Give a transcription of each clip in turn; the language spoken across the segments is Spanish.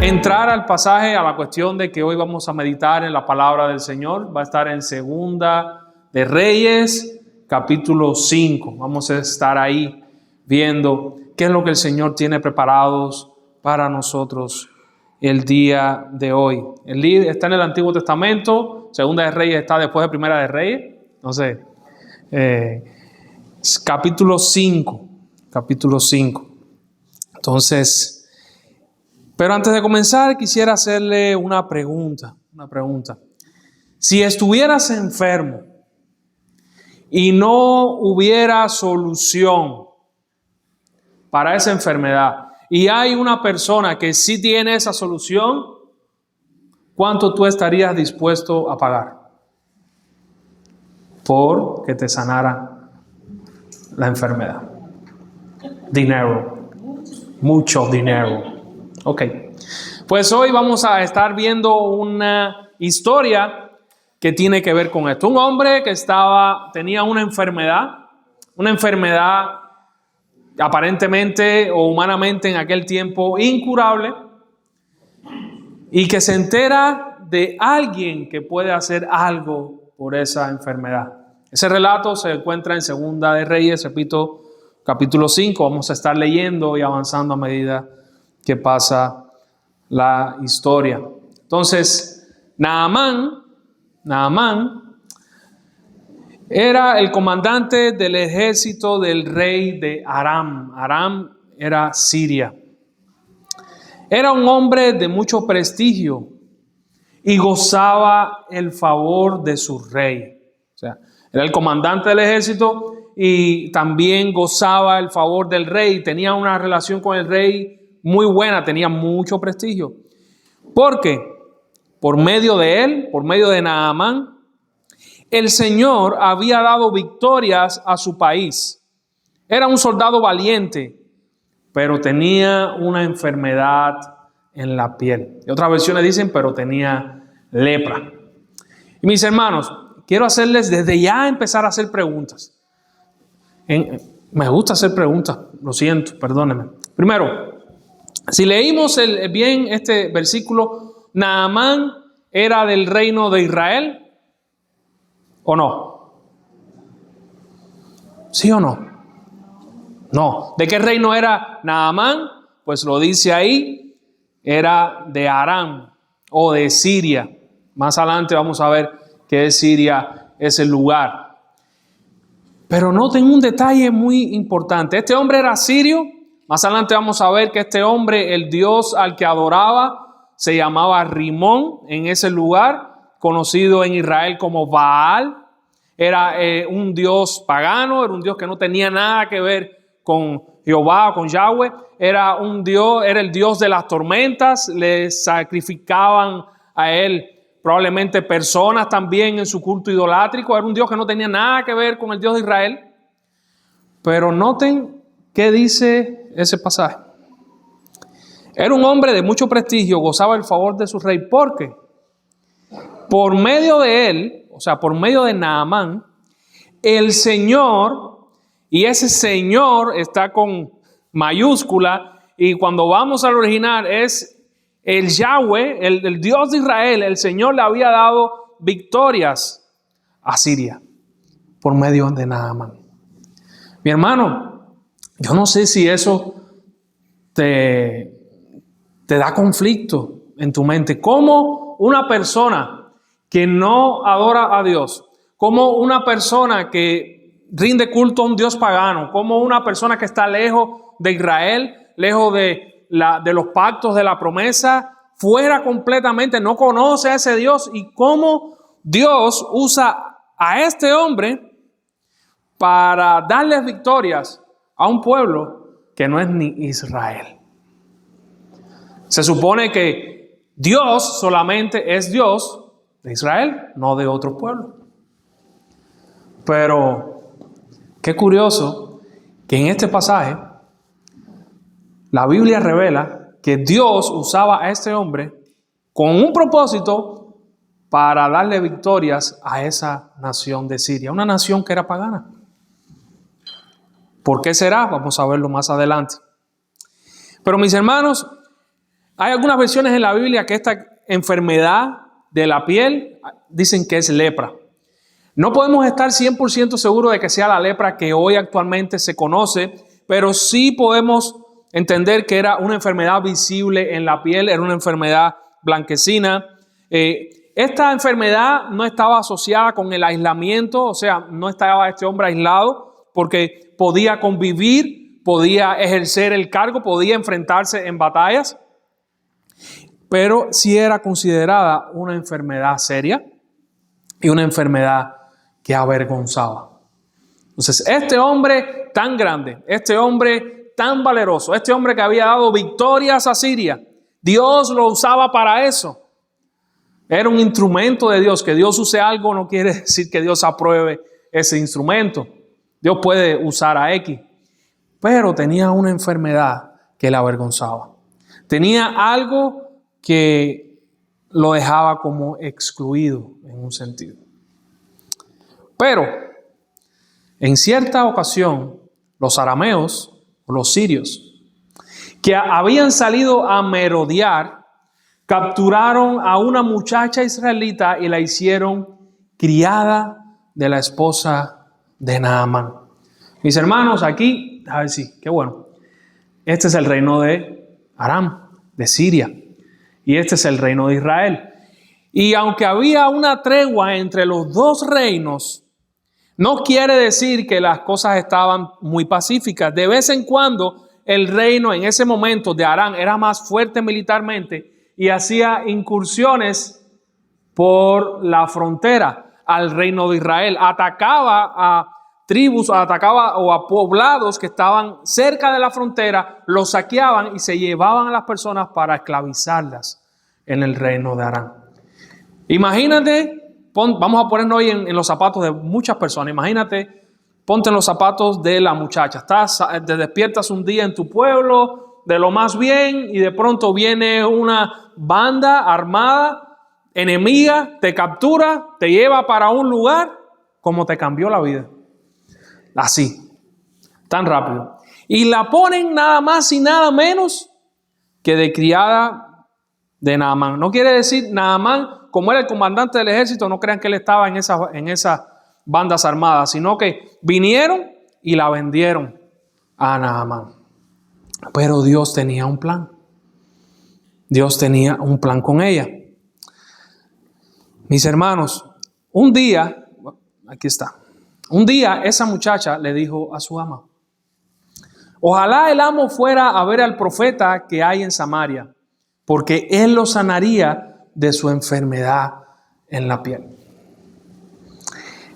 entrar al pasaje, a la cuestión de que hoy vamos a meditar en la palabra del Señor. Va a estar en Segunda de Reyes, capítulo 5. Vamos a estar ahí viendo qué es lo que el Señor tiene preparados para nosotros el día de hoy. El libro está en el Antiguo Testamento. Segunda de Reyes está después de Primera de Reyes. No sé. Capítulo 5. Capítulo 5. Entonces, pero antes de comenzar, quisiera hacerle una pregunta. Si estuvieras enfermo y no hubiera solución para esa enfermedad, y hay una persona que sí tiene esa solución, ¿cuánto tú estarías dispuesto a pagar por que te sanara la enfermedad? Dinero, mucho dinero. Ok, pues hoy vamos a estar viendo una historia que tiene que ver con esto. Un hombre que tenía una enfermedad aparentemente o humanamente en aquel tiempo incurable, y que se entera de alguien que puede hacer algo por esa enfermedad. Ese relato se encuentra en Segunda de Reyes, repito, capítulo 5. Vamos a estar leyendo y avanzando a medida que pasa la historia. Entonces, Naamán era el comandante del ejército del rey de Aram. Aram era Siria. Era un hombre de mucho prestigio y gozaba el favor de su rey. O sea, era el comandante del ejército y también gozaba el favor del rey. Tenía una relación con el rey muy buena, tenía mucho prestigio. Porque por medio de él, por medio de Naamán, el Señor había dado victorias a su país. Era un soldado valiente, pero tenía una enfermedad en la piel. Y otras versiones dicen, pero tenía lepra. Y mis hermanos, quiero hacerles desde ya empezar a hacer preguntas. Me gusta hacer preguntas, lo siento, perdónenme. Primero, si leímos bien este versículo, ¿Naamán era del reino de Israel o no? ¿Sí o no? No. ¿De qué reino era Naamán? Pues lo dice ahí, era de Aram o de Siria. Más adelante vamos a ver que es Siria ese lugar. Pero noten un detalle muy importante. Este hombre era sirio. Más adelante vamos a ver que este hombre, el dios al que adoraba, se llamaba Rimón en ese lugar, conocido en Israel como Baal. Era un dios pagano, era un dios que no tenía nada que ver con Jehová o con Yahweh. Era el dios de las tormentas. Le sacrificaban a él probablemente personas también en su culto idolátrico. Era un dios que no tenía nada que ver con el Dios de Israel. Pero noten qué dice ese pasaje. Era un hombre de mucho prestigio, gozaba el favor de su rey. ¿Por qué? Por medio de él, o sea, por medio de Naamán, el Señor, y ese Señor está con mayúscula, y cuando vamos al original es el Yahweh, el Dios de Israel. El Señor le había dado victorias a Siria por medio de Naamán. Mi hermano, yo no sé si eso te da conflicto en tu mente. ¿Cómo una persona que no adora a Dios, como una persona que rinde culto a un Dios pagano, como una persona que está lejos de Israel, lejos de los pactos de la promesa, fuera completamente, no conoce a ese Dios, y cómo Dios usa a este hombre para darles victorias a un pueblo que no es ni Israel? Se supone que Dios solamente es Dios de Israel, no de otro pueblo. Pero qué curioso que en este pasaje la Biblia revela que Dios usaba a este hombre con un propósito para darle victorias a esa nación de Siria, una nación que era pagana. ¿Por qué será? Vamos a verlo más adelante. Pero mis hermanos, Hay algunas versiones en la Biblia que esta enfermedad de la piel dicen que es lepra. No podemos estar 100% seguros de que sea la lepra que hoy actualmente se conoce, pero sí podemos entender que era una enfermedad visible en la piel, era una enfermedad blanquecina. Esta enfermedad no estaba asociada con el aislamiento, o sea, no estaba este hombre aislado porque podía convivir, podía ejercer el cargo, podía enfrentarse en batallas, pero sí era considerada una enfermedad seria y una enfermedad que avergonzaba. Entonces, este hombre tan grande, este hombre tan valeroso, este hombre que había dado victorias a Siria, Dios lo usaba para eso. Era un instrumento de Dios. Que Dios use algo no quiere decir que Dios apruebe ese instrumento. Dios puede usar a X, pero tenía una enfermedad que le avergonzaba. Tenía algo que lo dejaba como excluido en un sentido. Pero en cierta ocasión, los arameos, los sirios, que habían salido a merodear, capturaron a una muchacha israelita y la hicieron criada de la esposa de Naamán. Mis hermanos, aquí, a ver si, qué bueno. Este es el reino de Aram, de Siria. Y este es el reino de Israel. Y aunque había una tregua entre los dos reinos, no quiere decir que las cosas estaban muy pacíficas. De vez en cuando el reino en ese momento de Aram era más fuerte militarmente y hacía incursiones por la frontera al reino de Israel. Atacaba a tribus, atacaba o a poblados que estaban cerca de la frontera, los saqueaban y se llevaban a las personas para esclavizarlas en el reino de Aram. Imagínate, vamos a ponernos hoy en los zapatos de muchas personas. Imagínate, ponte en los zapatos de la muchacha. Te despiertas un día en tu pueblo, de lo más bien, y de pronto viene una banda armada, enemiga, te captura, te lleva para un lugar, como te cambió la vida. Así, tan rápido. Y la ponen nada más y nada menos que de criada de Naamán. No quiere decir Naamán, como era el comandante del ejército, no crean que él estaba en esas bandas armadas, sino que vinieron y la vendieron a Naamán. Pero Dios tenía un plan. Dios tenía un plan con ella. Mis hermanos, un día, aquí está, un día esa muchacha le dijo a su ama: ojalá el amo fuera a ver al profeta que hay en Samaria, porque él lo sanaría de su enfermedad en la piel.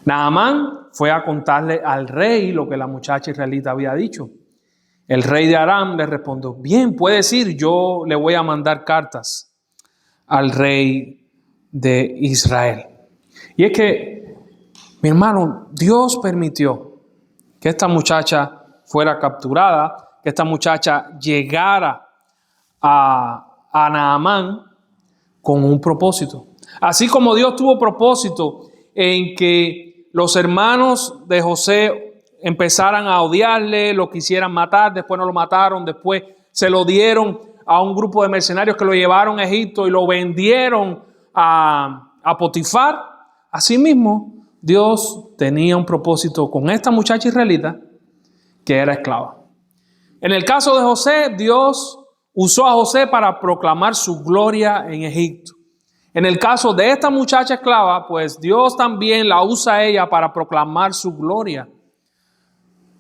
Naamán fue a contarle al rey lo que la muchacha israelita había dicho. El rey de Aram le respondió: bien, puedes ir, yo le voy a mandar cartas al rey de Israel. Y es que, mi hermano, Dios permitió que esta muchacha fuera capturada, que esta muchacha llegara a Naamán con un propósito. Así como Dios tuvo propósito en que los hermanos de José empezaran a odiarle, lo quisieran matar, después no lo mataron, después se lo dieron a un grupo de mercenarios que lo llevaron a Egipto y lo vendieron a Potifar. Asimismo, Dios tenía un propósito con esta muchacha israelita que era esclava. En el caso de José, Dios usó a José para proclamar su gloria en Egipto. En el caso de esta muchacha esclava, pues Dios también la usa a ella para proclamar su gloria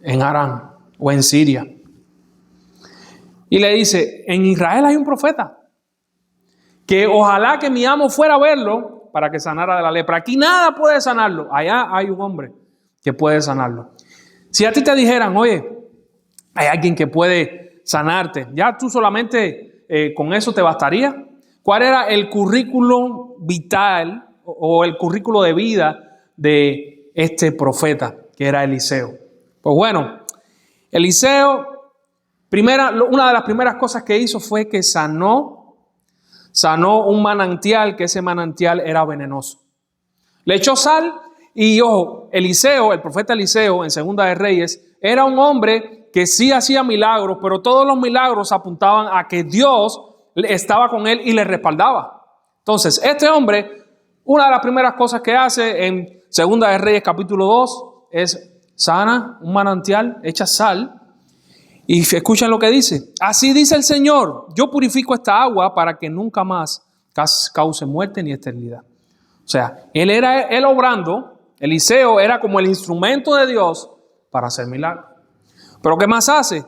en Aram o en Siria. Y le dice: en Israel hay un profeta que ojalá que mi amo fuera a verlo para que sanara de la lepra. Aquí nada puede sanarlo. Allá hay un hombre que puede sanarlo. Si a ti te dijeran: oye, hay alguien que puede sanarte, ya tú solamente con eso te bastaría. ¿Cuál era el currículum vital o el currículo de vida de este profeta que era Eliseo? Pues bueno, Eliseo, una de las primeras cosas que hizo fue que sanó un manantial, que ese manantial era venenoso. Le echó sal y, ojo, Eliseo, el profeta Eliseo en Segunda de Reyes, era un hombre que sí hacía milagros, pero todos los milagros apuntaban a que Dios estaba con él y le respaldaba. Entonces, este hombre, una de las primeras cosas que hace en Segunda de Reyes capítulo 2 es sana un manantial, echa sal y escuchen lo que dice. Así dice el Señor, yo purifico esta agua para que nunca más cause muerte ni esterilidad. O sea, él obrando, Eliseo era como el instrumento de Dios para hacer milagros. ¿Pero qué más hace?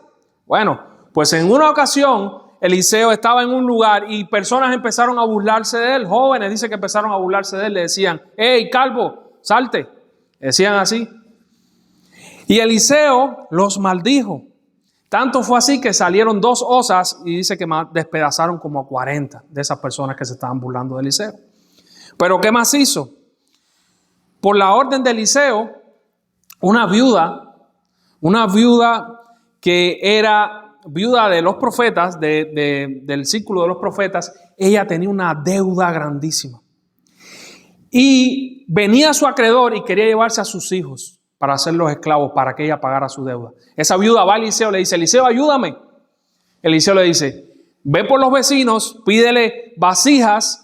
Bueno, pues en una ocasión Eliseo estaba en un lugar y personas empezaron a burlarse de él. Jóvenes, dice que empezaron a burlarse de él. Le decían, hey, calvo, salte. Decían así. Y Eliseo los maldijo. Tanto fue así que salieron 2 osas y dice que despedazaron como a 40 de esas personas que se estaban burlando de Eliseo. Pero ¿qué más hizo? Por la orden de Eliseo, una viuda que era viuda de los profetas, del círculo de los profetas, ella tenía una deuda grandísima. Y venía su acreedor y quería llevarse a sus hijos para hacerlos esclavos, para que ella pagara su deuda. Esa viuda va a Eliseo, le dice, Eliseo, ayúdame. Eliseo le dice, ve por los vecinos, pídele vasijas.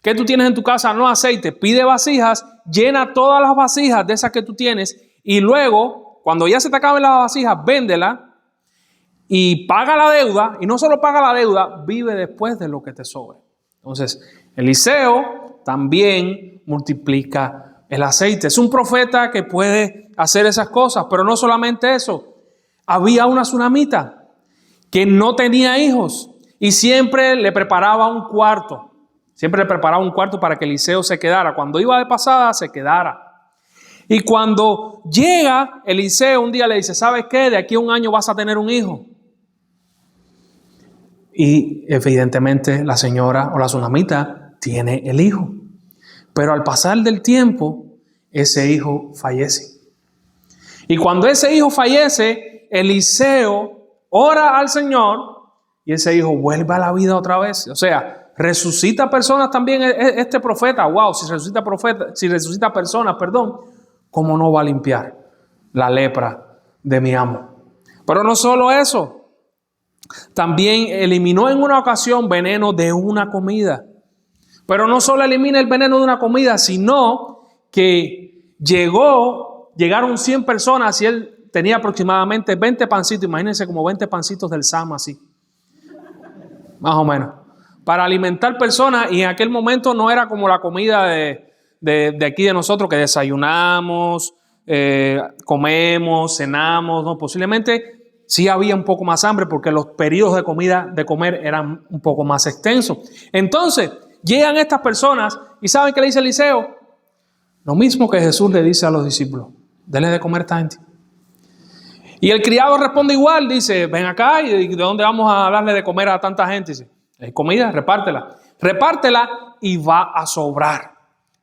¿Qué tú tienes en tu casa? No aceite. Pide vasijas, llena todas las vasijas de esas que tú tienes y luego, cuando ya se te acaben las vasijas, véndela y paga la deuda. Y no solo paga la deuda, vive después de lo que te sobre. Entonces, Eliseo también multiplica el aceite. Es un profeta que puede hacer esas cosas, pero no solamente eso. Había una tsunamita que no tenía hijos y siempre le preparaba un cuarto. Siempre le preparaba un cuarto para que Eliseo se quedara. Cuando iba de pasada, se quedara. Y cuando llega Eliseo, un día le dice, ¿sabes qué? De aquí a un año vas a tener un hijo. Y evidentemente la señora o la tsunamita tiene el hijo. Pero al pasar del tiempo, ese hijo fallece. Y cuando ese hijo fallece, Eliseo ora al Señor y ese hijo vuelve a la vida otra vez. O sea, resucita personas también este profeta. Wow, si resucita personas, ¿cómo no va a limpiar la lepra de mi amo? Pero no solo eso. También eliminó en una ocasión veneno de una comida. Pero no solo elimina el veneno de una comida, sino que llegaron 100 personas y él tenía aproximadamente 20 pancitos. Imagínense como 20 pancitos del Sama así. Más o menos. Para alimentar personas, y en aquel momento no era como la comida de aquí de nosotros que desayunamos, comemos, cenamos, no, posiblemente sí había un poco más hambre porque los periodos de comer eran un poco más extensos. Entonces, llegan estas personas y ¿saben qué le dice Eliseo? Lo mismo que Jesús le dice a los discípulos, denle de comer a esta gente. Y el criado responde igual, dice, ven acá y ¿de dónde vamos a darle de comer a tanta gente? Dice, hay comida, repártela y va a sobrar.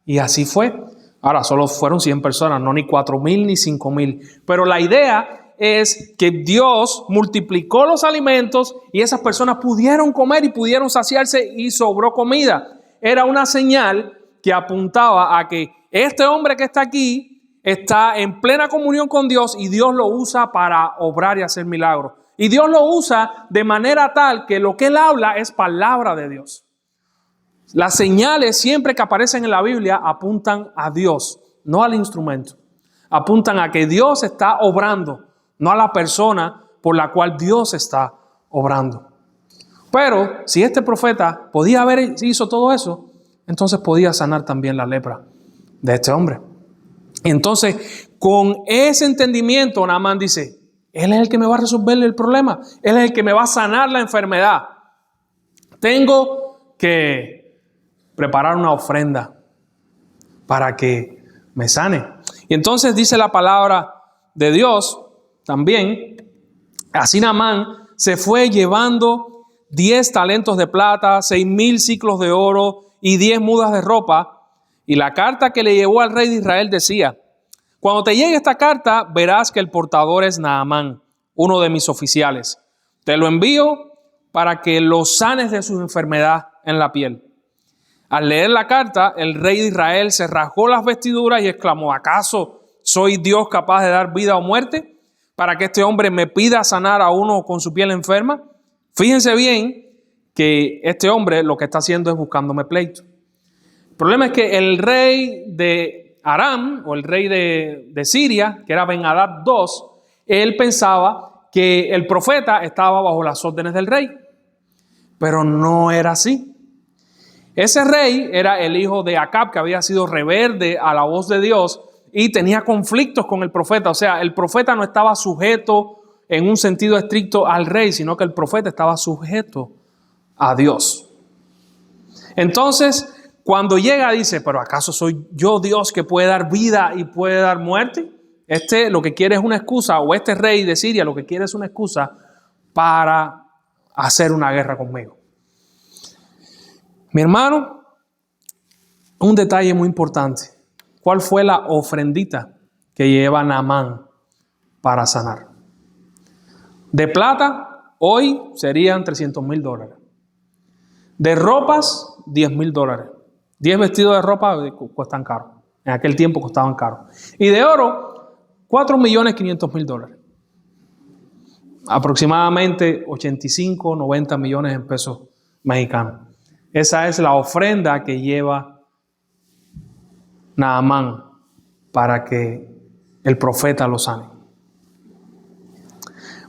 Y así fue. Ahora, solo fueron 100 personas, no ni 4,000 ni 5,000. Pero la idea es que Dios multiplicó los alimentos y esas personas pudieron comer y pudieron saciarse y sobró comida. Era una señal que apuntaba a que este hombre que está aquí está en plena comunión con Dios y Dios lo usa para obrar y hacer milagros. Y Dios lo usa de manera tal que lo que él habla es palabra de Dios. Las señales siempre que aparecen en la Biblia apuntan a Dios, no al instrumento. Apuntan a que Dios está obrando, no a la persona por la cual Dios está obrando. Pero si este profeta podía haber hizo todo eso, entonces podía sanar también la lepra de este hombre. Entonces, con ese entendimiento, Naamán dice, él es el que me va a resolver el problema. Él es el que me va a sanar la enfermedad. Tengo que preparar una ofrenda para que me sane. Y entonces dice la palabra de Dios también, así Naamán se fue llevando 10 talentos de plata, 6,000 siclos de oro y 10 mudas de ropa. Y la carta que le llevó al rey de Israel decía, cuando te llegue esta carta, verás que el portador es Naamán, uno de mis oficiales. Te lo envío para que lo sanes de su enfermedad en la piel. Al leer la carta, el rey de Israel se rasgó las vestiduras y exclamó, ¿acaso soy Dios capaz de dar vida o muerte para que este hombre me pida sanar a uno con su piel enferma? Fíjense bien que este hombre lo que está haciendo es buscándome pleito. El problema es que el rey de Aram, o el rey de Siria, que era Ben-Hadad II, él pensaba que el profeta estaba bajo las órdenes del rey. Pero no era así. Ese rey era el hijo de Acab, que había sido rebelde a la voz de Dios y tenía conflictos con el profeta. O sea, el profeta no estaba sujeto en un sentido estricto al rey, sino que el profeta estaba sujeto a Dios. Entonces, cuando llega, dice, ¿pero acaso soy yo Dios que puede dar vida y puede dar muerte? Este lo que quiere es una excusa, o este rey de Siria lo que quiere es una excusa para hacer una guerra conmigo. Mi hermano, un detalle muy importante. ¿Cuál fue la ofrendita que lleva Naamán para sanar? De plata, hoy serían $300,000. De ropas, $10,000. 10 vestidos de ropa cuestan caro. En aquel tiempo costaban caro. Y de oro, $4,500,000. Aproximadamente 85, 90 millones en pesos mexicanos. Esa es la ofrenda que lleva Naamán para que el profeta lo sane.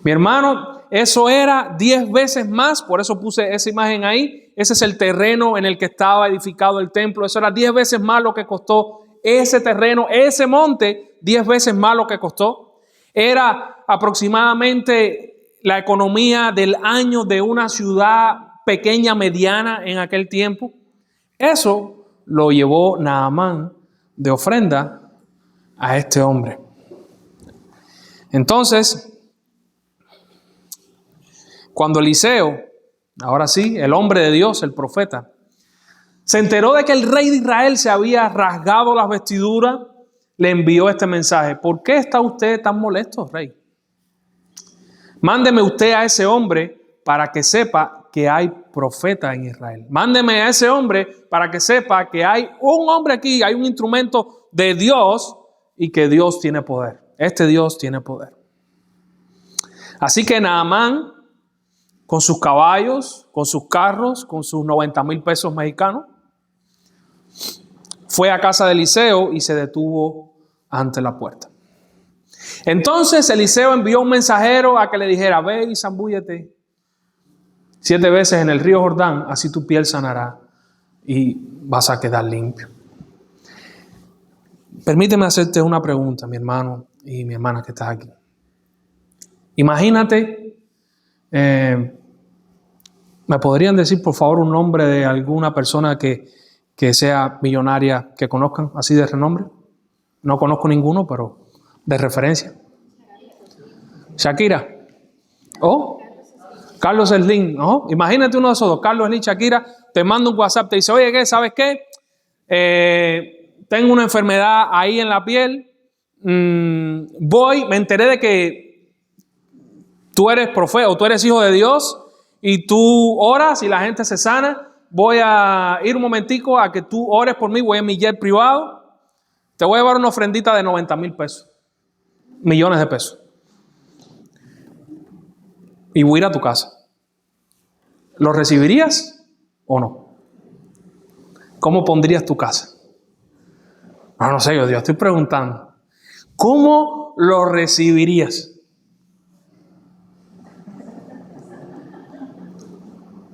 Mi hermano, eso era 10 veces más, por eso puse esa imagen ahí. Ese es el terreno en el que estaba edificado el templo. Eso era 10 veces más lo que costó ese terreno, ese monte, 10 veces más lo que costó. Era aproximadamente la economía del año de una ciudad pequeña, mediana en aquel tiempo. Eso lo llevó Naamán de ofrenda a este hombre. Entonces, cuando Eliseo, ahora sí, el hombre de Dios, el profeta, se enteró de que el rey de Israel se había rasgado las vestiduras, le envió este mensaje: ¿por qué está usted tan molesto, rey? Mándeme usted a ese hombre para que sepa que hay profeta en Israel. Mándeme a ese hombre para que sepa que hay un hombre aquí, hay un instrumento de Dios y que Dios tiene poder. Este Dios tiene poder. Así que Naamán, con sus caballos, con sus carros, con sus 90,000 pesos mexicanos, fue a casa de Eliseo y se detuvo ante la puerta. Entonces Eliseo envió un mensajero a que le dijera: ve y zambúllete 7 veces en el río Jordán, así tu piel sanará y vas a quedar limpio. Permíteme hacerte una pregunta, mi hermano y mi hermana que estás aquí. Imagínate, ¿me podrían decir por favor un nombre de alguna persona que sea millonaria que conozcan, así de renombre? No conozco ninguno, pero de referencia. Shakira. ¿Oh? Carlos Slim. ¿Oh? Imagínate uno de esos dos, Carlos Slim, Shakira, te manda un WhatsApp, te dice: oye, ¿qué? ¿Sabes qué? Tengo una enfermedad ahí en la piel. Me enteré de que tú eres profeta o tú eres hijo de Dios y tú oras y la gente se sana. Voy a ir un momentico a que tú ores por mí, voy a mi jet privado. Te voy a llevar una ofrendita de 90,000 pesos, millones de pesos. Y voy a ir a tu casa. ¿Lo recibirías o no? ¿Cómo pondrías tu casa? No sé, yo estoy preguntando. ¿Cómo lo recibirías?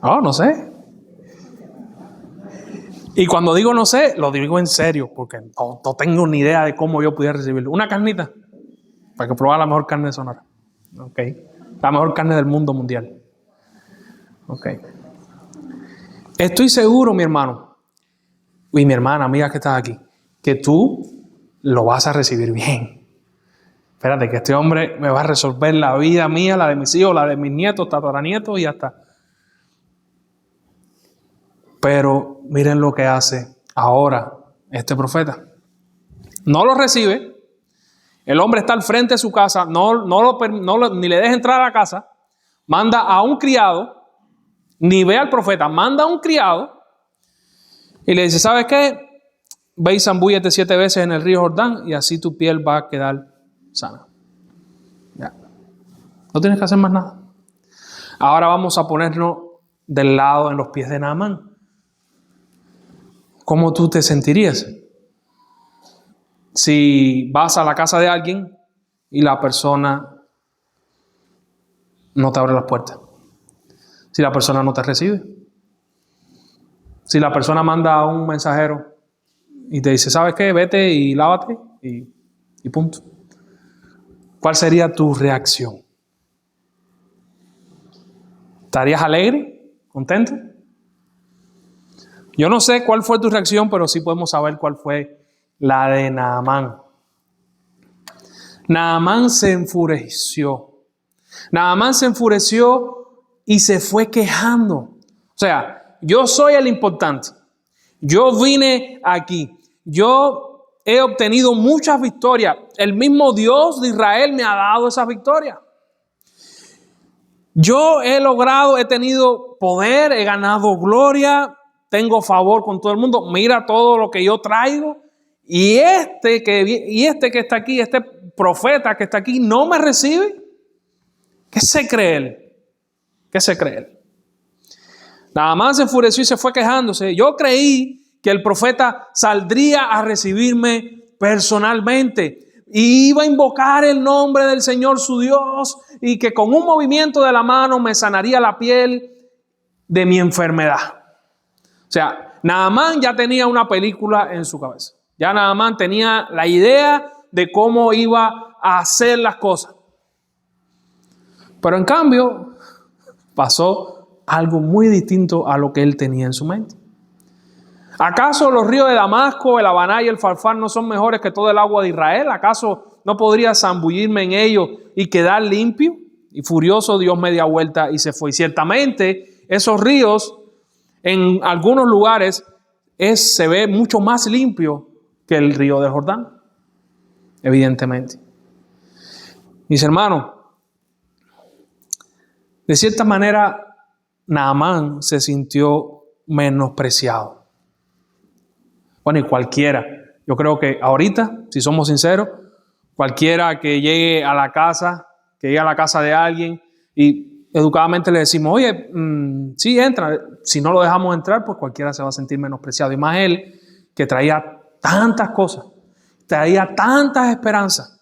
No sé. Y cuando digo no sé, lo digo en serio, porque no tengo ni idea de cómo yo pudiera recibirlo. Una carnita, para que probar la mejor carne de Sonora. Okay. La mejor carne del mundo mundial. Okay. Estoy seguro, mi hermano y mi hermana, amiga que estás aquí, que tú lo vas a recibir bien. Espérate, que este hombre me va a resolver la vida mía, la de mis hijos, la de mis nietos, tataranietos y ya está. Pero miren lo que hace ahora este profeta. No lo recibe. El hombre está al frente de su casa, ni le deja entrar a la casa. Manda a un criado, ni ve al profeta, manda a un criado y le dice: ¿sabes qué? Ve y zambúllete 7 veces en el río Jordán y así tu piel va a quedar sana. Ya. No tienes que hacer más nada. Ahora vamos a ponernos del lado en los pies de Naamán. ¿Cómo tú te sentirías si vas a la casa de alguien y la persona no te abre las puertas? Si la persona no te recibe. Si la persona manda a un mensajero y te dice, ¿sabes qué? Vete y lávate y punto. ¿Cuál sería tu reacción? ¿Estarías alegre? ¿Contento? Yo no sé cuál fue tu reacción, pero sí podemos saber cuál fue la de Naamán. Naamán se enfureció. Naamán se enfureció y se fue quejando. O sea, yo soy el importante. Yo vine aquí. Yo he obtenido muchas victorias. El mismo Dios de Israel me ha dado esas victorias. Yo he tenido poder, he ganado gloria, tengo favor con todo el mundo. Mira todo lo que yo traigo. Y este que está aquí, este profeta que está aquí, no me recibe. ¿Qué se cree él? ¿Qué se cree él? Nada más se enfureció y se fue quejándose. Yo creí que el profeta saldría a recibirme personalmente y iba a invocar el nombre del Señor su Dios y que con un movimiento de la mano me sanaría la piel de mi enfermedad. O sea, Naamán ya tenía una película en su cabeza. Ya Naamán tenía la idea de cómo iba a hacer las cosas. Pero en cambio, pasó algo muy distinto a lo que él tenía en su mente. ¿Acaso los ríos de Damasco, el Habaná y el Farfar no son mejores que todo el agua de Israel? ¿Acaso no podría zambullirme en ellos y quedar limpio? Y furioso dio media vuelta y se fue. Y ciertamente esos ríos en algunos lugares se ve mucho más limpio que el río del Jordán, evidentemente. Mis hermanos, de cierta manera Naamán se sintió menospreciado. Bueno, y cualquiera, yo creo que ahorita, si somos sinceros, cualquiera que llegue a la casa de alguien y educadamente le decimos, oye, sí, entra. Si no lo dejamos entrar, pues cualquiera se va a sentir menospreciado. Y más él, que traía tantas cosas, traía tantas esperanzas,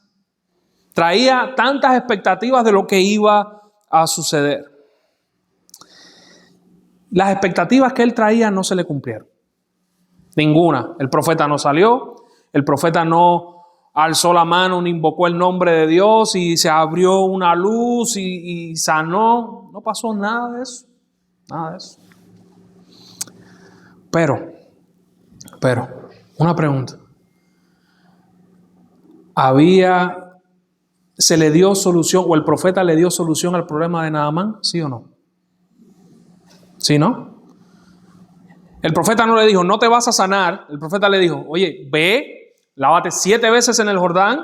traía tantas expectativas de lo que iba a suceder. Las expectativas que él traía no se le cumplieron. Ninguna. El profeta no salió, el profeta no alzó la mano ni invocó el nombre de Dios y se abrió una luz y sanó. No pasó nada de eso. Nada de eso. Pero, una pregunta. ¿Se le dio solución o el profeta le dio solución al problema de Naamán? ¿Sí o no? ¿Sí, no? El profeta no le dijo, no te vas a sanar. El profeta le dijo, oye, ve, lávate 7 veces en el Jordán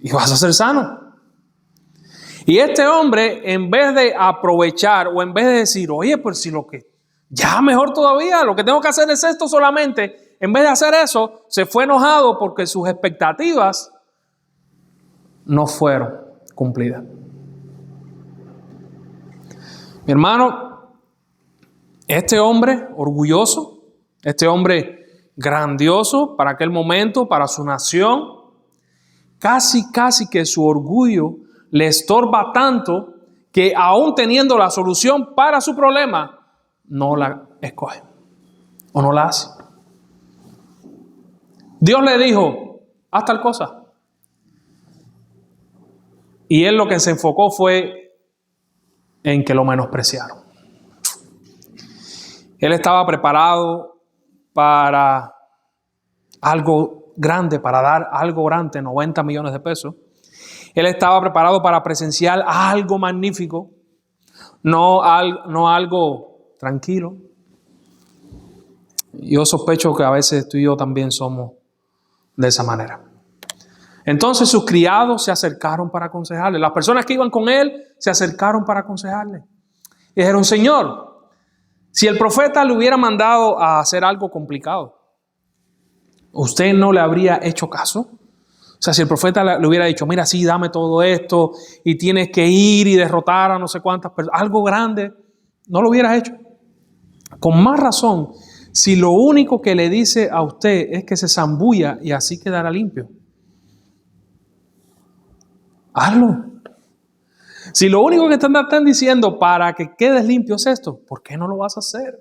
y vas a ser sano. Y este hombre, en vez de aprovechar o en vez de decir, oye, pues si ya mejor todavía, lo que tengo que hacer es esto solamente, en vez de hacer eso, se fue enojado porque sus expectativas no fueron cumplidas. Mi hermano, este hombre orgulloso, este hombre grandioso para aquel momento, para su nación, casi que su orgullo le estorba tanto que aún teniendo la solución para su problema, no la escoge o no la hace. Dios le dijo, haz tal cosa. Y él lo que se enfocó fue en que lo menospreciaron. Él estaba preparado para algo grande, para dar algo grande, 90 millones de pesos. Él estaba preparado para presenciar algo magnífico, no algo tranquilo. Yo sospecho que a veces tú y yo también somos de esa manera. Entonces sus criados se acercaron para aconsejarle. Las personas que iban con él se acercaron para aconsejarle. Y dijeron, Señor, si el profeta le hubiera mandado a hacer algo complicado, ¿usted no le habría hecho caso? O sea, si el profeta le hubiera dicho, mira, sí, dame todo esto y tienes que ir y derrotar a no sé cuántas personas, algo grande, no lo hubieras hecho. Con más razón, si lo único que le dice a usted es que se zambulla y así quedará limpio. Hazlo. Si lo único que te están diciendo para que quedes limpio es esto, ¿por qué no lo vas a hacer?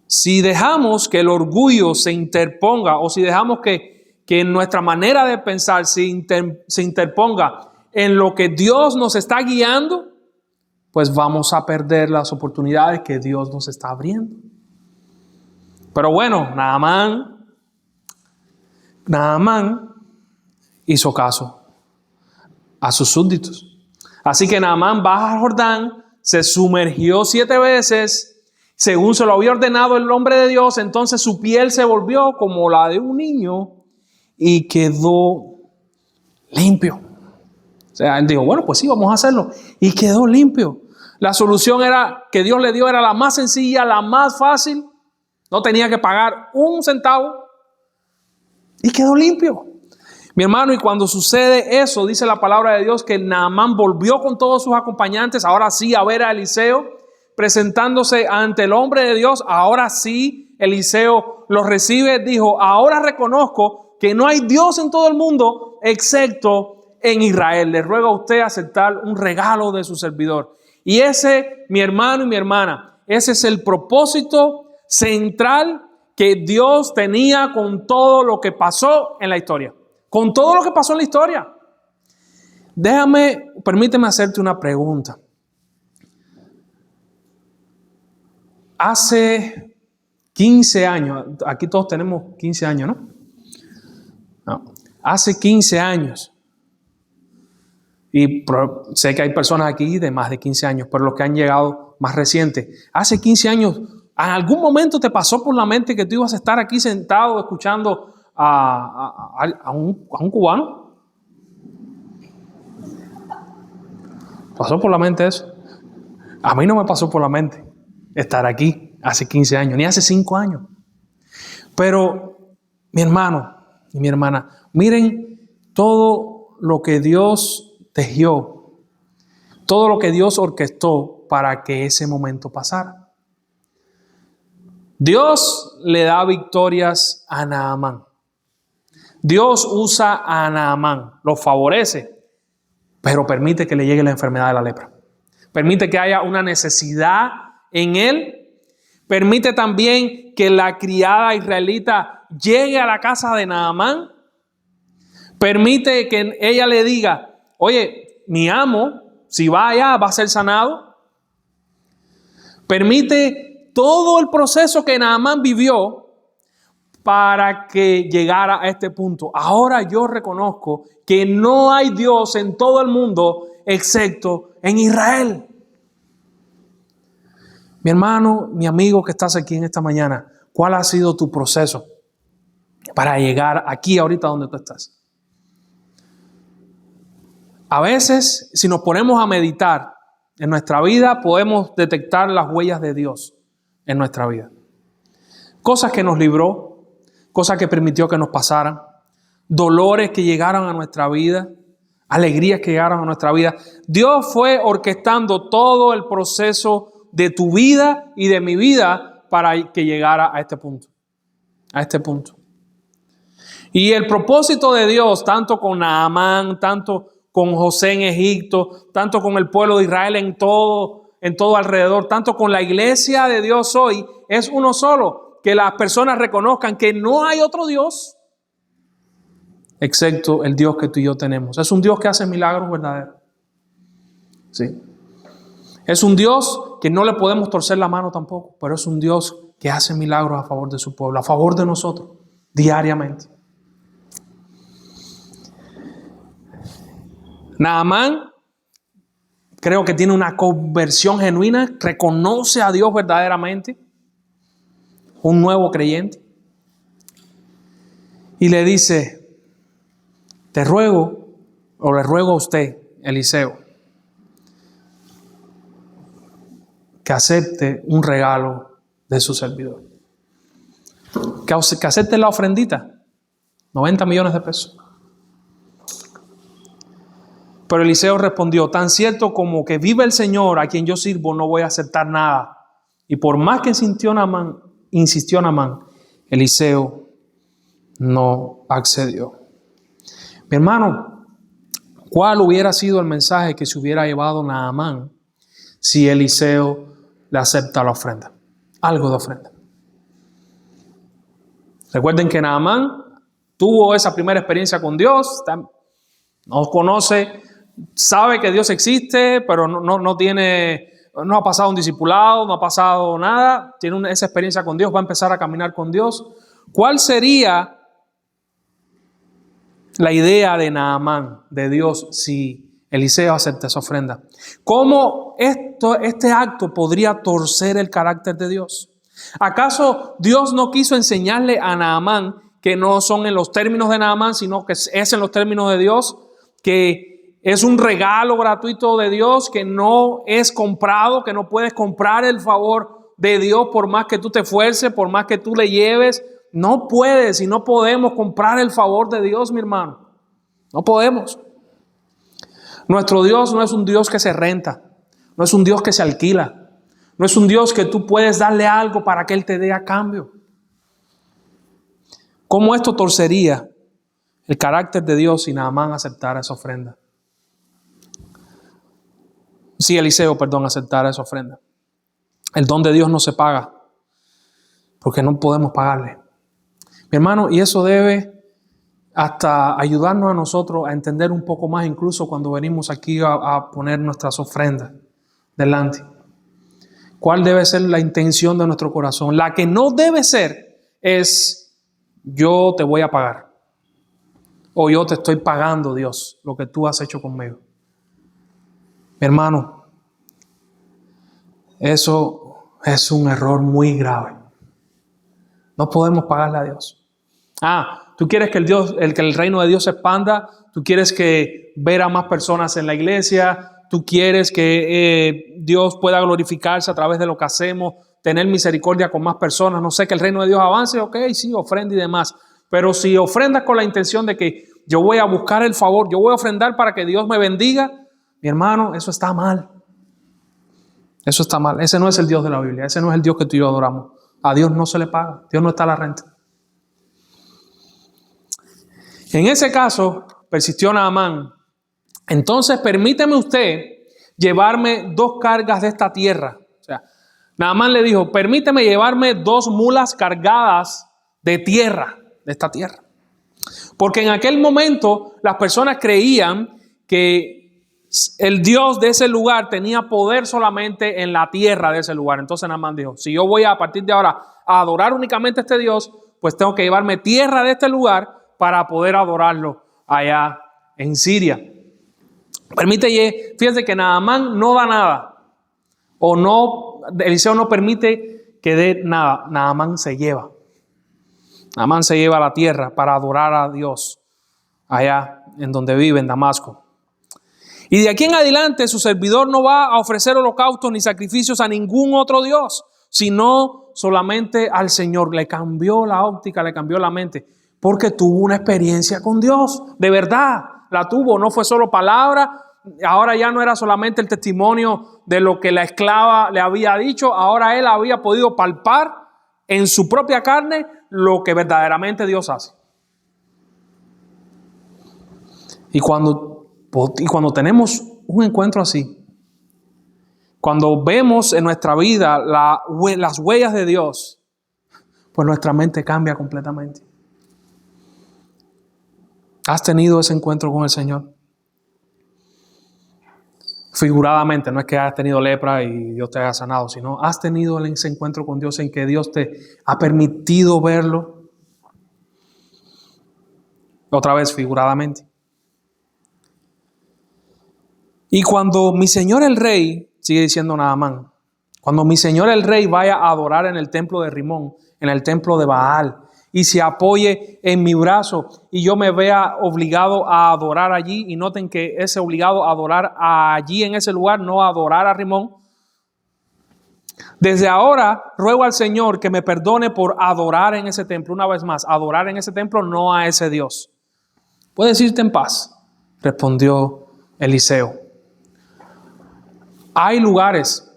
Si dejamos que el orgullo se interponga o si dejamos que nuestra manera de pensar se interponga en lo que Dios nos está guiando, pues vamos a perder las oportunidades que Dios nos está abriendo. Pero bueno, Naamán hizo caso a sus súbditos. Así que Naamán baja al Jordán, se sumergió 7 veces, según se lo había ordenado el hombre de Dios. Entonces su piel se volvió como la de un niño y quedó limpio. O sea, él dijo, bueno, pues sí, vamos a hacerlo. Y quedó limpio. La solución que Dios le dio era la más sencilla, la más fácil. No tenía que pagar un centavo. Y quedó limpio. Mi hermano, y cuando sucede eso, dice la palabra de Dios que Naamán volvió con todos sus acompañantes, ahora sí, a ver a Eliseo, presentándose ante el hombre de Dios. Ahora sí, Eliseo los recibe. Dijo, ahora reconozco que no hay Dios en todo el mundo excepto en Israel. Le ruego a usted aceptar un regalo de su servidor. Y ese, mi hermano y mi hermana, ese es el propósito central que Dios tenía con todo lo que pasó en la historia. Con todo lo que pasó en la historia. Permíteme hacerte una pregunta. Hace 15 años, aquí todos tenemos 15 años, ¿no? No. Hace 15 años, y sé que hay personas aquí de más de 15 años, pero los que han llegado más recientes, hace 15 años, ¿en algún momento te pasó por la mente que tú ibas a estar aquí sentado escuchando a un cubano? ¿Pasó por la mente eso? A mí no me pasó por la mente estar aquí hace 15 años, ni hace 5 años. Pero, mi hermano y mi hermana, miren todo lo que Dios tejió, todo lo que Dios orquestó para que ese momento pasara. Dios le da victorias a Naamán. Dios usa a Naamán, lo favorece, pero permite que le llegue la enfermedad de la lepra. Permite que haya una necesidad en él. Permite también que la criada israelita llegue a la casa de Naamán. Permite que ella le diga, oye, mi amo, si va allá, va a ser sanado. Permite todo el proceso que Naamán vivió para que llegara a este punto. Ahora yo reconozco que no hay Dios en todo el mundo excepto en Israel. Mi hermano, mi amigo que estás aquí en esta mañana, ¿cuál ha sido tu proceso para llegar aquí ahorita donde tú estás? A veces, si nos ponemos a meditar en nuestra vida, podemos detectar las huellas de Dios en nuestra vida. Cosas que nos libró, cosas que permitió que nos pasaran, dolores que llegaron a nuestra vida, alegrías que llegaron a nuestra vida. Dios fue orquestando todo el proceso de tu vida y de mi vida para que llegara a este punto. A este punto. Y el propósito de Dios, tanto con Naamán, tanto con José en Egipto, tanto con el pueblo de Israel en todo alrededor, tanto con la iglesia de Dios hoy, es uno solo. Que las personas reconozcan que no hay otro Dios excepto el Dios que tú y yo tenemos. Es un Dios que hace milagros verdaderos. Sí. Es un Dios que no le podemos torcer la mano tampoco, pero es un Dios que hace milagros a favor de su pueblo, a favor de nosotros, diariamente. Naamán creo que tiene una conversión genuina, reconoce a Dios verdaderamente, un nuevo creyente, y le dice, le ruego a usted, Eliseo, que acepte un regalo de su servidor. Que acepte la ofrendita, 90 millones de pesos. Pero Eliseo respondió: tan cierto como que vive el Señor a quien yo sirvo, no voy a aceptar nada. Y por más que insistió Naamán, Eliseo no accedió. Mi hermano, ¿cuál hubiera sido el mensaje que se hubiera llevado Naamán si Eliseo le acepta la ofrenda? Algo de ofrenda. Recuerden que Naamán tuvo esa primera experiencia con Dios, no conoce, sabe que Dios existe, pero no ha pasado un discipulado, no ha pasado nada, tiene esa experiencia con Dios, va a empezar a caminar con Dios. ¿Cuál sería la idea de Naamán, de Dios, si Eliseo acepta esa ofrenda? ¿Cómo este acto podría torcer el carácter de Dios? ¿Acaso Dios no quiso enseñarle a Naamán que no son en los términos de Naamán, sino que es en los términos de Dios, que es un regalo gratuito de Dios, que no es comprado, que no puedes comprar el favor de Dios por más que tú te esfuerces, por más que tú le lleves? No puedes y no podemos comprar el favor de Dios, mi hermano. No podemos. Nuestro Dios no es un Dios que se renta, no es un Dios que se alquila, no es un Dios que tú puedes darle algo para que Él te dé a cambio. ¿Cómo esto torcería el carácter de Dios si Naamán aceptara esa ofrenda? Si Eliseo, aceptara esa ofrenda. El don de Dios no se paga porque no podemos pagarle. Mi hermano, y eso debe hasta ayudarnos a nosotros a entender un poco más, incluso cuando venimos aquí a poner nuestras ofrendas delante. ¿Cuál debe ser la intención de nuestro corazón? La que no debe ser es: yo te voy a pagar, o yo te estoy pagando, Dios, lo que tú has hecho conmigo. Mi hermano, eso es un error muy grave. No podemos pagarle a Dios. Tú quieres que el reino de Dios se expanda, tú quieres que ver a más personas en la iglesia, tú quieres que Dios pueda glorificarse a través de lo que hacemos, tener misericordia con más personas, no sé, que el reino de Dios avance, ok, sí, ofrenda y demás. Pero si ofrendas con la intención de que yo voy a buscar el favor, yo voy a ofrendar para que Dios me bendiga, mi hermano, eso está mal. Eso está mal. Ese no es el Dios de la Biblia, ese no es el Dios que tú y yo adoramos. A Dios no se le paga, Dios no está a la renta. En ese caso, persistió Naamán: entonces permíteme usted llevarme 2 cargas de esta tierra. O sea, Naamán le dijo: permíteme llevarme 2 mulas cargadas de tierra, de esta tierra. Porque en aquel momento las personas creían que el Dios de ese lugar tenía poder solamente en la tierra de ese lugar. Entonces Naamán dijo: si yo voy a partir de ahora a adorar únicamente a este Dios, pues tengo que llevarme tierra de este lugar para poder adorarlo allá en Siria. Fíjense que Naamán no da nada, Eliseo no permite que dé nada. Naamán se lleva la tierra para adorar a Dios allá en donde vive, en Damasco. Y de aquí en adelante su servidor no va a ofrecer holocaustos ni sacrificios a ningún otro Dios, sino solamente al Señor. Le cambió la óptica, le cambió la mente, porque tuvo una experiencia con Dios. De verdad, la tuvo, no fue solo palabra. Ahora ya no era solamente el testimonio de lo que la esclava le había dicho. Ahora él había podido palpar en su propia carne lo que verdaderamente Dios hace. Y cuando tenemos un encuentro así, cuando vemos en nuestra vida las huellas de Dios, pues nuestra mente cambia completamente. ¿Has tenido ese encuentro con el Señor? Figuradamente, no es que hayas tenido lepra y Dios te haya sanado, sino has tenido ese encuentro con Dios en que Dios te ha permitido verlo. Otra vez, figuradamente. Y cuando mi señor el rey, sigue diciendo Naamán, cuando mi señor el rey vaya a adorar en el templo de Rimón, en el templo de Baal, y se apoye en mi brazo y yo me vea obligado a adorar allí, y noten que ese obligado a adorar allí en ese lugar, no a adorar a Rimón. Desde ahora ruego al Señor que me perdone por adorar en ese templo. Una vez más, adorar en ese templo, no a ese Dios. Puedes irte en paz, respondió Eliseo. Hay lugares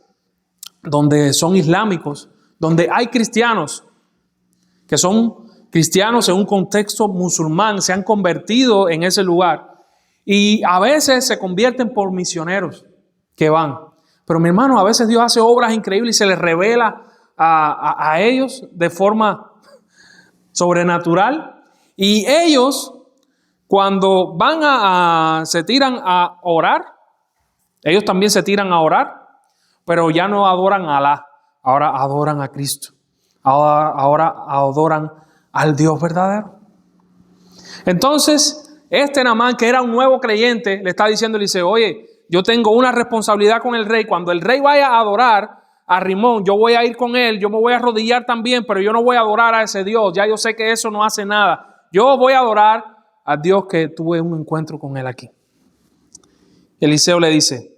donde son islámicos, donde hay cristianos que son cristianos en un contexto musulmán, se han convertido en ese lugar y a veces se convierten por misioneros que van. Pero mi hermano, a veces Dios hace obras increíbles y se les revela a ellos de forma sobrenatural. Y ellos, cuando se tiran a orar, ellos también se tiran a orar, pero ya no adoran a Alá, ahora adoran a Cristo. Ahora adoran al Dios verdadero. Entonces, Naamán, que era un nuevo creyente, le está diciendo a Eliseo, oye, yo tengo una responsabilidad con el rey. Cuando el rey vaya a adorar a Rimón, yo voy a ir con él, yo me voy a arrodillar también, pero yo no voy a adorar a ese Dios. Ya yo sé que eso no hace nada. Yo voy a adorar a Dios que tuve un encuentro con él aquí. Eliseo le dice,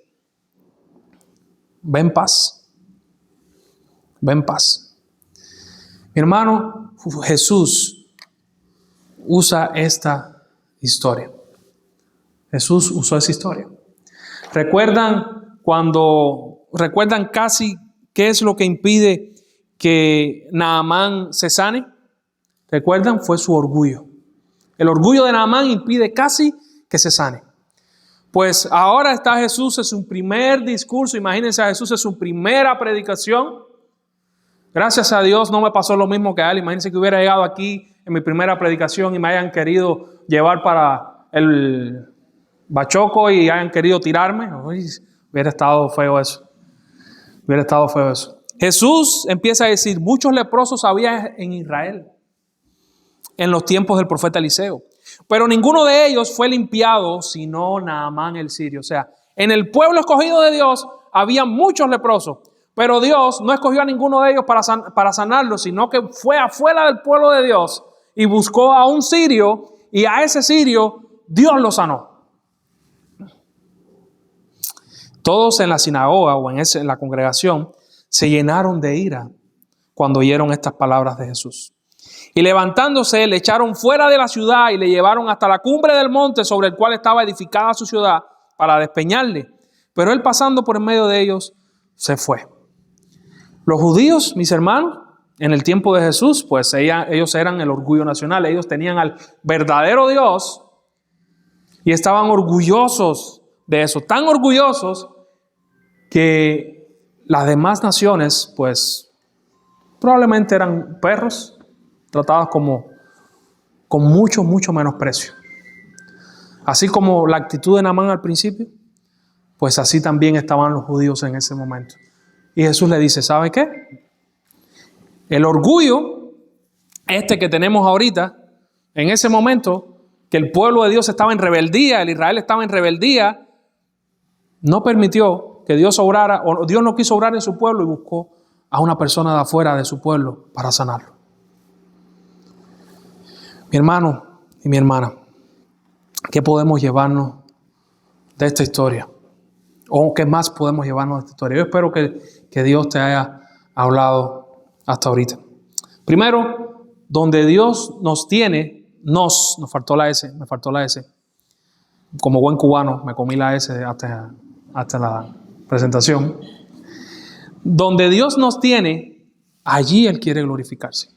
ven paz, ven paz. Mi hermano, Jesús usa esta historia. Jesús usó esa historia. ¿Recuerdan casi qué es lo que impide que Naamán se sane? ¿Recuerdan? Fue su orgullo. El orgullo de Naamán impide casi que se sane. Pues ahora está Jesús en su primer discurso. Imagínense a Jesús en su primera predicación. Gracias a Dios no me pasó lo mismo que a él. Imagínense que hubiera llegado aquí en mi primera predicación y me hayan querido llevar para el Bachoco y hayan querido tirarme. Uy, hubiera estado feo eso. Hubiera estado feo eso. Jesús empieza a decir, muchos leprosos había en Israel en los tiempos del profeta Eliseo, pero ninguno de ellos fue limpiado sino Naamán el sirio. O sea, en el pueblo escogido de Dios había muchos leprosos, pero Dios no escogió a ninguno de ellos para sanarlos, sino que fue afuera del pueblo de Dios y buscó a un sirio, y a ese sirio Dios lo sanó. Todos en la sinagoga o en la congregación se llenaron de ira cuando oyeron estas palabras de Jesús. Y levantándose, le echaron fuera de la ciudad y le llevaron hasta la cumbre del monte sobre el cual estaba edificada su ciudad para despeñarle. Pero él, pasando por en medio de ellos, se fue. Los judíos, mis hermanos, en el tiempo de Jesús, pues ellos eran el orgullo nacional. Ellos tenían al verdadero Dios y estaban orgullosos de eso. Tan orgullosos que las demás naciones, pues, probablemente eran perros tratados con mucho menosprecio. Así como la actitud de Naamán al principio, pues así también estaban los judíos en ese momento. Y Jesús le dice, ¿sabe qué? El orgullo que tenemos ahorita, en ese momento, que el pueblo de Dios estaba en rebeldía, el Israel estaba en rebeldía, no permitió que Dios obrara, o Dios no quiso obrar en su pueblo y buscó a una persona de afuera de su pueblo para sanarlo. Mi hermano y mi hermana, ¿qué podemos llevarnos de esta historia? ¿O qué más podemos llevarnos de esta historia? Yo espero que Dios te haya hablado hasta ahorita. Primero, donde Dios nos tiene, nos faltó la S, me faltó la S. Como buen cubano, me comí la S hasta la presentación. Donde Dios nos tiene, allí Él quiere glorificarse.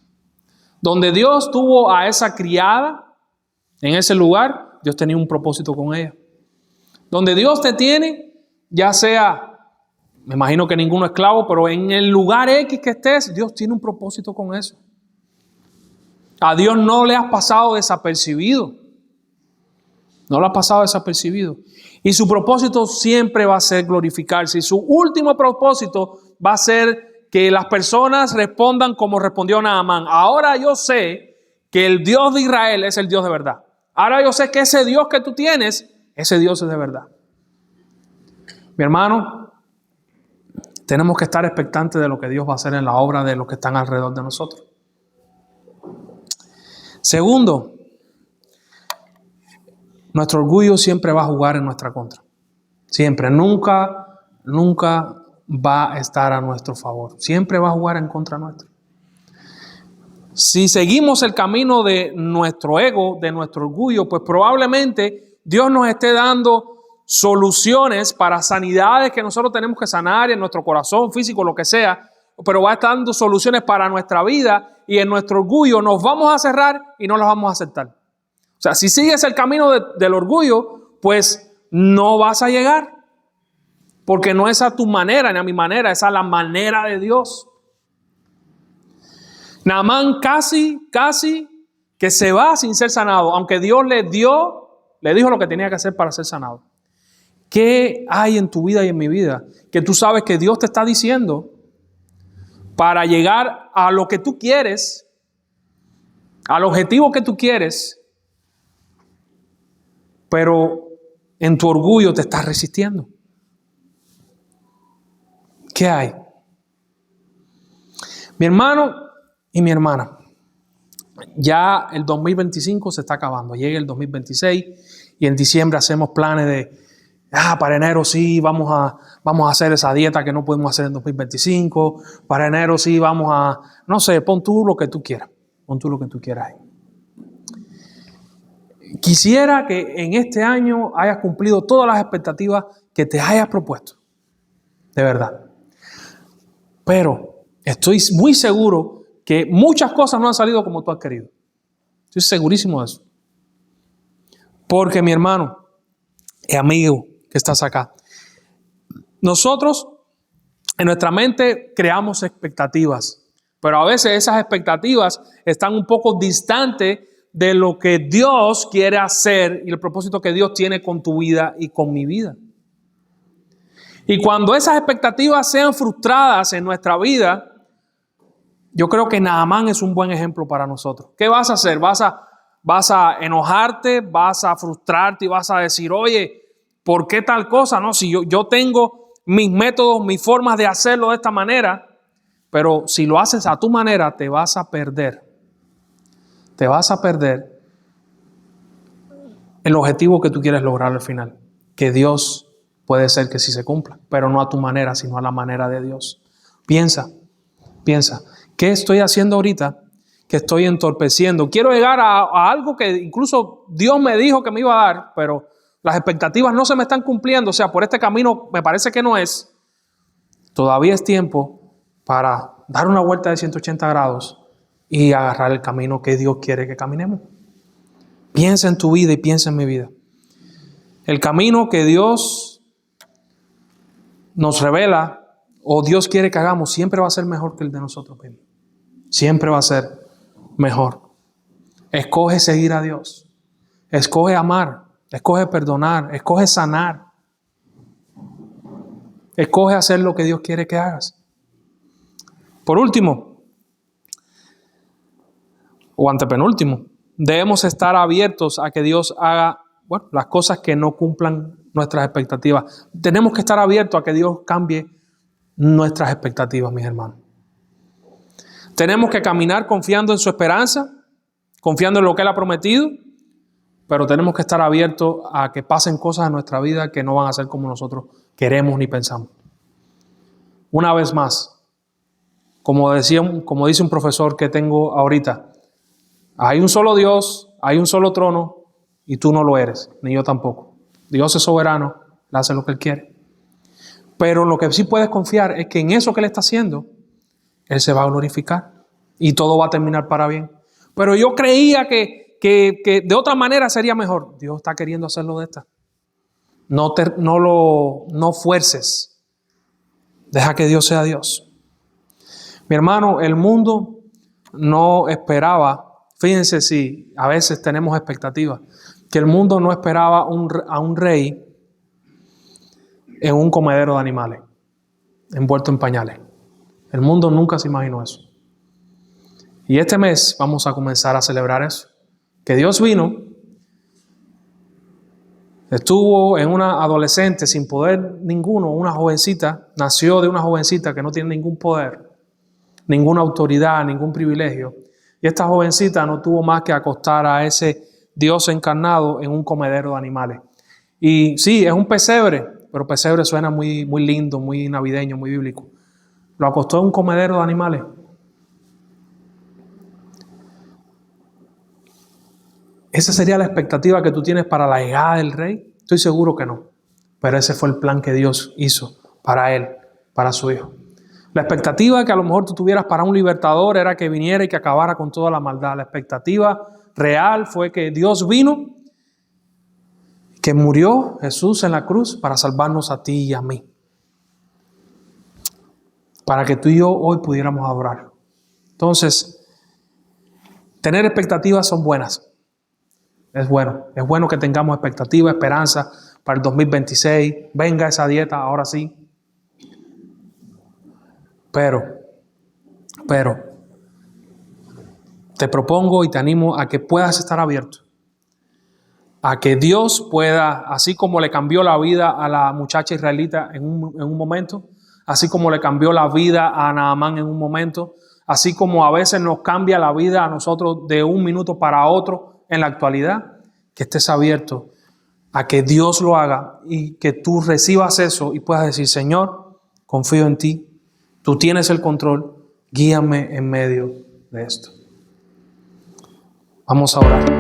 Donde Dios tuvo a esa criada, en ese lugar, Dios tenía un propósito con ella. Donde Dios te tiene, ya sea, me imagino que ninguno esclavo, pero en el lugar X que estés, Dios tiene un propósito con eso. A Dios no le has pasado desapercibido. No le has pasado desapercibido. Y su propósito siempre va a ser glorificarse. Y su último propósito va a ser que las personas respondan como respondió Naamán. Ahora yo sé que el Dios de Israel es el Dios de verdad. Ahora yo sé que ese Dios que tú tienes, ese Dios es de verdad. Mi hermano, tenemos que estar expectantes de lo que Dios va a hacer en la obra de los que están alrededor de nosotros. Segundo, nuestro orgullo siempre va a jugar en nuestra contra. Siempre, nunca va a estar a nuestro favor. Siempre va a jugar en contra nuestra. Si seguimos el camino de nuestro ego, de nuestro orgullo, pues probablemente Dios nos esté dando soluciones para sanidades que nosotros tenemos que sanar en nuestro corazón, físico, lo que sea, pero va a estar dando soluciones para nuestra vida, y en nuestro orgullo nos vamos a cerrar y no las vamos a aceptar. O sea, si sigues el camino del orgullo, pues no vas a llegar, porque no es a tu manera ni a mi manera, es a la manera de Dios. Naamán casi que se va sin ser sanado, aunque Dios le dijo lo que tenía que hacer para ser sanado. ¿Qué hay en tu vida y en mi vida que tú sabes que Dios te está diciendo para llegar a lo que tú quieres, al objetivo que tú quieres, pero en tu orgullo te estás resistiendo? ¿Qué hay? Mi hermano y mi hermana, ya el 2025 se está acabando, llega el 2026 y en diciembre hacemos planes de, para enero sí vamos a hacer esa dieta que no podemos hacer en 2025, para enero sí vamos a, no sé, pon tú lo que tú quieras ahí. Quisiera que en este año hayas cumplido todas las expectativas que te hayas propuesto, de verdad. Pero estoy muy seguro que muchas cosas no han salido como tú has querido. Estoy segurísimo de eso. Porque mi hermano y amigo que estás acá, nosotros en nuestra mente creamos expectativas, pero a veces esas expectativas están un poco distantes de lo que Dios quiere hacer y el propósito que Dios tiene con tu vida y con mi vida. Y cuando esas expectativas sean frustradas en nuestra vida, yo creo que Naamán es un buen ejemplo para nosotros. ¿Qué vas a hacer? ¿Vas a enojarte? ¿Vas a frustrarte y vas a decir, oye, ¿por qué tal cosa? No, si yo tengo mis métodos, mis formas de hacerlo de esta manera, pero si lo haces a tu manera, te vas a perder. Te vas a perder el objetivo que tú quieres lograr al final. Que Dios puede ser que sí se cumpla, pero no a tu manera, sino a la manera de Dios. Piensa. ¿Qué estoy haciendo ahorita que estoy entorpeciendo? Quiero llegar a algo que incluso Dios me dijo que me iba a dar, pero las expectativas no se me están cumpliendo. O sea, por este camino me parece que no es. Todavía es tiempo para dar una vuelta de 180 grados y agarrar el camino que Dios quiere que caminemos. Piensa en tu vida y piensa en mi vida. El camino que Dios nos revela o Dios quiere que hagamos siempre va a ser mejor que el de nosotros mismos. Siempre va a ser mejor. Escoge seguir a Dios. Escoge amar. Escoge perdonar. Escoge sanar. Escoge hacer lo que Dios quiere que hagas. Por último, o antepenúltimo, debemos estar abiertos a que Dios haga las cosas que no cumplan nuestras expectativas. Tenemos que estar abiertos a que Dios cambie nuestras expectativas, mis hermanos. Tenemos que caminar confiando en su esperanza, confiando en lo que Él ha prometido, pero tenemos que estar abiertos a que pasen cosas en nuestra vida que no van a ser como nosotros queremos ni pensamos. Una vez más, como dice un profesor que tengo ahorita, hay un solo Dios, hay un solo trono y tú no lo eres, ni yo tampoco. Dios es soberano, Él hace lo que Él quiere. Pero lo que sí puedes confiar es que en eso que Él está haciendo, Él se va a glorificar y todo va a terminar para bien. Pero yo creía que de otra manera sería mejor. Dios está queriendo hacerlo de esta. No fuerces. Deja que Dios sea Dios. Mi hermano, el mundo no esperaba, fíjense si a veces tenemos expectativas, que el mundo no esperaba a un rey en un comedero de animales, envuelto en pañales. El mundo nunca se imaginó eso. Y este mes vamos a comenzar a celebrar eso. Que Dios vino, estuvo en una adolescente sin poder ninguno, una jovencita, nació de una jovencita que no tiene ningún poder, ninguna autoridad, ningún privilegio. Y esta jovencita no tuvo más que acostar a ese Dios encarnado en un comedero de animales. Y sí, es un pesebre, pero pesebre suena muy, muy lindo, muy navideño, muy bíblico. Lo acostó en un comedero de animales. ¿Esa sería la expectativa que tú tienes para la llegada del rey? Estoy seguro que no. pero ese fue el plan que Dios hizo para él, para su hijo. La expectativa que a lo mejor tú tuvieras para un libertador era que viniera y que acabara con toda la maldad. La expectativa real fue que Dios vino, que murió Jesús en la cruz para salvarnos a ti y a mí. Para que tú y yo hoy pudiéramos adorar. Entonces, tener expectativas son buenas. Es bueno que tengamos expectativa, esperanza para el 2026. Venga esa dieta, ahora sí. Pero, te propongo y te animo a que puedas estar abierto. A que Dios pueda, así como le cambió la vida a la muchacha israelita en un momento, así como le cambió la vida a Naamán en un momento, así como a veces nos cambia la vida a nosotros de un minuto para otro en la actualidad, que estés abierto a que Dios lo haga y que tú recibas eso y puedas decir, Señor, confío en ti, tú tienes el control, guíame en medio de esto. Vamos a orar.